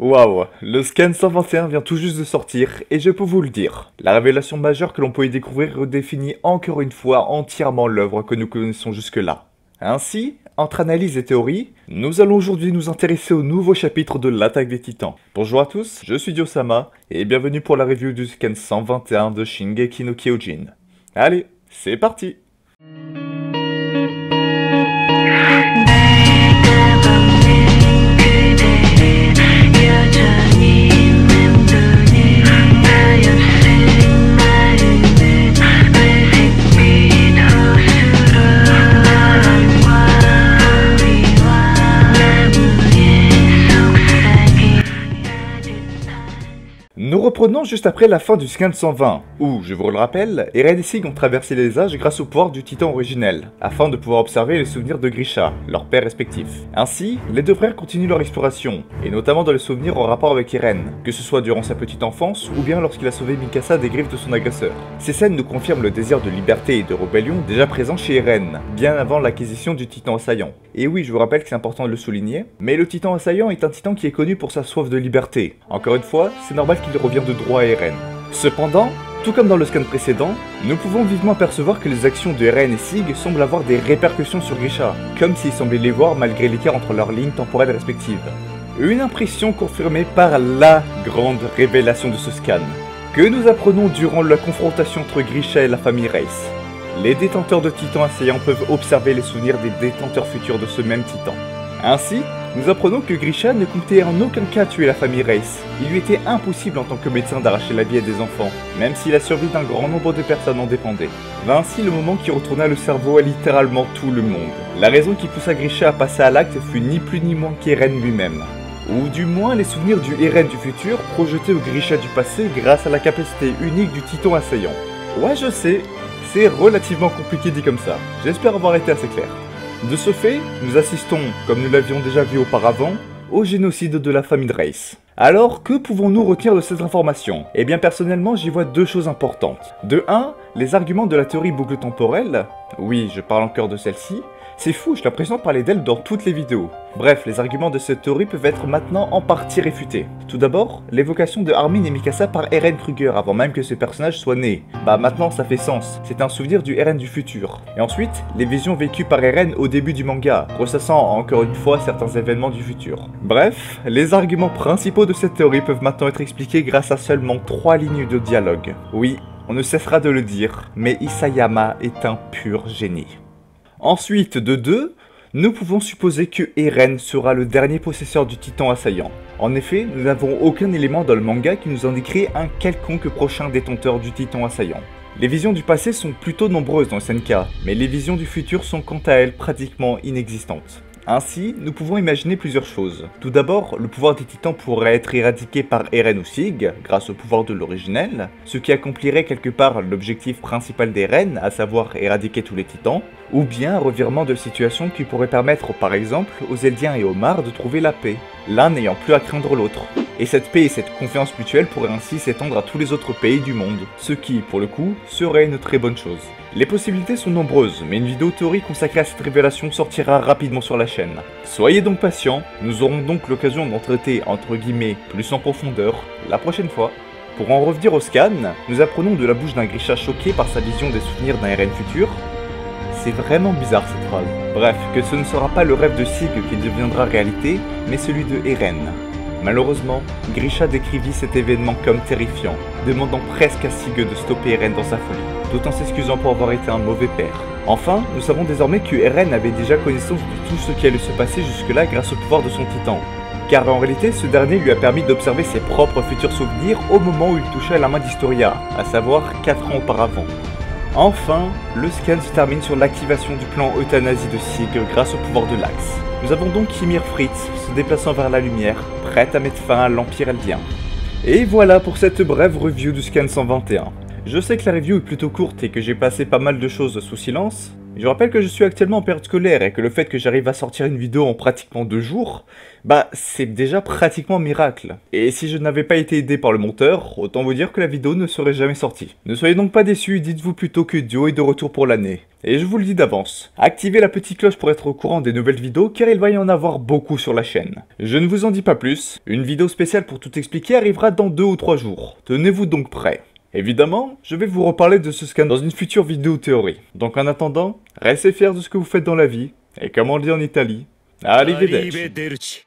Waouh, le scan 121 vient tout juste de sortir, et je peux vous le dire, la révélation majeure que l'on peut y découvrir redéfinit encore une fois entièrement l'œuvre que nous connaissons jusque-là. Ainsi, entre analyse et théorie, nous allons aujourd'hui nous intéresser au nouveau chapitre de l'attaque des titans. Bonjour à tous, je suis Diosama, et bienvenue pour la review du scan 121 de Shingeki no Kyojin. Allez, c'est parti! Nous reprenons juste après la fin du scan 120, où, je vous le rappelle, Eren et Sig ont traversé les âges grâce au pouvoir du titan originel, afin de pouvoir observer les souvenirs de Grisha, leur père respectif. Ainsi, les deux frères continuent leur exploration, et notamment dans les souvenirs en rapport avec Eren, que ce soit durant sa petite enfance, ou bien lorsqu'il a sauvé Mikasa des griffes de son agresseur. Ces scènes nous confirment le désir de liberté et de rébellion déjà présent chez Eren, bien avant l'acquisition du titan assaillant. Et oui, je vous rappelle que c'est important de le souligner, mais le titan assaillant est un titan qui est connu pour sa soif de liberté. Encore une fois, c'est normal qu'il revient de droit à Eren. Cependant, tout comme dans le scan précédent, nous pouvons vivement percevoir que les actions de Eren et Sig semblent avoir des répercussions sur Grisha, comme s'ils semblaient les voir malgré l'écart entre leurs lignes temporelles respectives. Une impression confirmée par la grande révélation de ce scan, que nous apprenons durant la confrontation entre Grisha et la famille Reiss. Les détenteurs de titans assaillants peuvent observer les souvenirs des détenteurs futurs de ce même titan. Ainsi, nous apprenons que Grisha ne comptait en aucun cas tuer la famille Reiss. Il lui était impossible en tant que médecin d'arracher la vie à des enfants, même si la survie d'un grand nombre de personnes en dépendait. Vint ainsi le moment qui retourna le cerveau à littéralement tout le monde. La raison qui poussa Grisha à passer à l'acte fut ni plus ni moins qu'Eren lui-même. Ou du moins les souvenirs du Eren du futur projetés au Grisha du passé grâce à la capacité unique du titan assaillant. Ouais, je sais, c'est relativement compliqué dit comme ça. J'espère avoir été assez clair. De ce fait, nous assistons, comme nous l'avions déjà vu auparavant, au génocide de la famille Reiss. Alors, que pouvons-nous retenir de cette information? Eh bien personnellement, j'y vois deux choses importantes. De 1, les arguments de la théorie boucle temporelle. Oui, je parle encore de celle-ci. C'est fou, j'ai l'impression de parler d'elle dans toutes les vidéos. Bref, les arguments de cette théorie peuvent être maintenant en partie réfutés. Tout d'abord, l'évocation de Armin et Mikasa par Eren Kruger avant même que ce personnage soit né. Bah maintenant ça fait sens, c'est un souvenir du Eren du futur. Et ensuite, les visions vécues par Eren au début du manga, ressassant encore une fois certains événements du futur. Bref, les arguments principaux de cette théorie peuvent maintenant être expliqués grâce à seulement 3 lignes de dialogue. Oui, on ne cessera de le dire, mais Isayama est un pur génie. Ensuite, de 2, nous pouvons supposer que Eren sera le dernier possesseur du titan assaillant. En effet, nous n'avons aucun élément dans le manga qui nous indiquerait un quelconque prochain détenteur du titan assaillant. Les visions du passé sont plutôt nombreuses dans SNK, mais les visions du futur sont quant à elles pratiquement inexistantes. Ainsi, nous pouvons imaginer plusieurs choses. Tout d'abord, le pouvoir des titans pourrait être éradiqué par Eren ou Sig, grâce au pouvoir de l'originel, ce qui accomplirait quelque part l'objectif principal d'Eren, à savoir éradiquer tous les titans, ou bien un revirement de situation qui pourrait permettre par exemple aux Eldiens et aux Mar de trouver la paix, l'un n'ayant plus à craindre l'autre. Et cette paix et cette confiance mutuelle pourraient ainsi s'étendre à tous les autres pays du monde, ce qui, pour le coup, serait une très bonne chose. Les possibilités sont nombreuses, mais une vidéo théorie consacrée à cette révélation sortira rapidement sur la chaîne. Soyez donc patients, nous aurons donc l'occasion d'en traiter entre guillemets plus en profondeur la prochaine fois. Pour en revenir au scan, nous apprenons de la bouche d'un Grisha choqué par sa vision des souvenirs d'un Eren futur. C'est vraiment bizarre cette phrase. Bref, que ce ne sera pas le rêve de Sig qui deviendra réalité, mais celui de Eren. Malheureusement, Grisha décrivit cet événement comme terrifiant, demandant presque à Sig de stopper Eren dans sa folie, tout en s'excusant pour avoir été un mauvais père. Enfin, nous savons désormais que Eren avait déjà connaissance de tout ce qui allait se passer jusque-là grâce au pouvoir de son titan, car en réalité ce dernier lui a permis d'observer ses propres futurs souvenirs au moment où il touchait à la main d'Historia, à savoir 4 ans auparavant. Enfin, le scan se termine sur l'activation du plan euthanasie de Sig grâce au pouvoir de l'Axe. Nous avons donc Ymir Fritz se déplaçant vers la lumière, prête à mettre fin à l'Empire Eldien. Et voilà pour cette brève review du scan 121. Je sais que la review est plutôt courte et que j'ai passé pas mal de choses sous silence, Je rappelle que je suis actuellement en période scolaire et que le fait que j'arrive à sortir une vidéo en pratiquement 2 jours, bah c'est déjà pratiquement un miracle. Et si je n'avais pas été aidé par le monteur, autant vous dire que la vidéo ne serait jamais sortie. Ne soyez donc pas déçus, dites-vous plutôt que Dio est de retour pour l'année. Et je vous le dis d'avance, activez la petite cloche pour être au courant des nouvelles vidéos car il va y en avoir beaucoup sur la chaîne. Je ne vous en dis pas plus, une vidéo spéciale pour tout expliquer arrivera dans 2 ou 3 jours. Tenez-vous donc prêts. Évidemment, je vais vous reparler de ce scan dans une future vidéo théorie. Donc en attendant, restez fiers de ce que vous faites dans la vie, et comme on le dit en Italie, arrivederci.